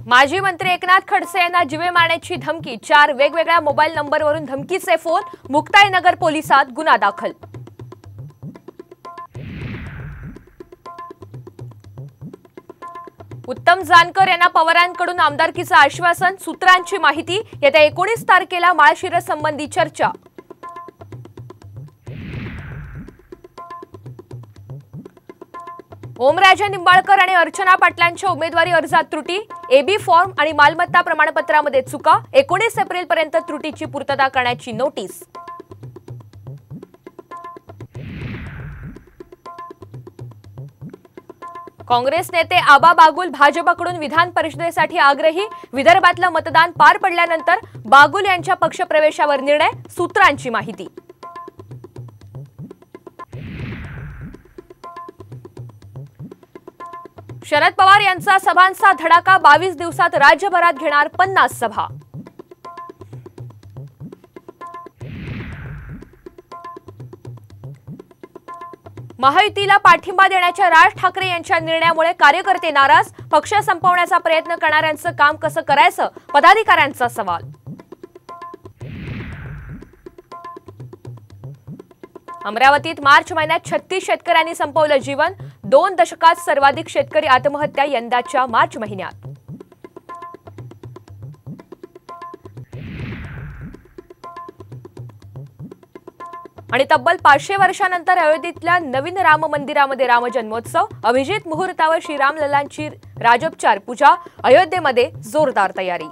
माजी मंत्री एकनाथ खडसे यांना जीवे मारण्याची धमकी। 4 वेगवेगळ्या मोबाईल नंबरवरून धमकीचे फोन। मुक्ताईनगर पोलिसात गुन्हा दाखल। उत्तम जानकर यांना पवारांकडून आमदारकीचं आश्वासन। सूत्रांची माहिती। येत्या 19 तारखेला माळशिरस संबंधी चर्चा। ओमराजे निंबाळकर आणि अर्चना पाटलांच्या उमेदवारी अर्जात त्रुटी। एबी फॉर्म आणि मालमत्ता प्रमाणपत्रामध्ये चुका। 19 एप्रिलपर्यंत त्रुटीची पूर्तता करण्याची नोटीस। काँग्रेस नेते आबा बागुल भाजपकडून विधान परिषदेसाठी आग्रही। विदर्भातलं मतदान पार पडल्यानंतर बागुल यांच्या पक्षप्रवेशावर निर्णय। सूत्रांची माहिती। शरद पवार यांचा सभांचा धडाका। 22 दिवसात राज्यभरात घेणार 50 सभा। महायुतीला पाठिंबा देण्याच्या राज ठाकरे यांच्या निर्णयामुळे कार्यकर्ते नाराज। पक्ष संपवण्याचा प्रयत्न करणाऱ्यांचं काम कसं करायचं, पदाधिकाऱ्यांचा सवाल। अमरावतीत मार्च महिन्यात 36 शेतकऱ्यांनी संपवलं जीवन। 2 दशकात सर्वाधिक शेतकरी आत्महत्या यंदाच्या मार्च महिन्यात। आणि तब्बल 500 वर्षांनंतर अयोध्येतल्या नवीन राम मंदिरामध्ये रामजन्मोत्सव। अभिजित मुहूर्तावर श्रीराम लल्लांची राजोपचार पूजा। अयोध्येमध्ये जोरदार तयारी।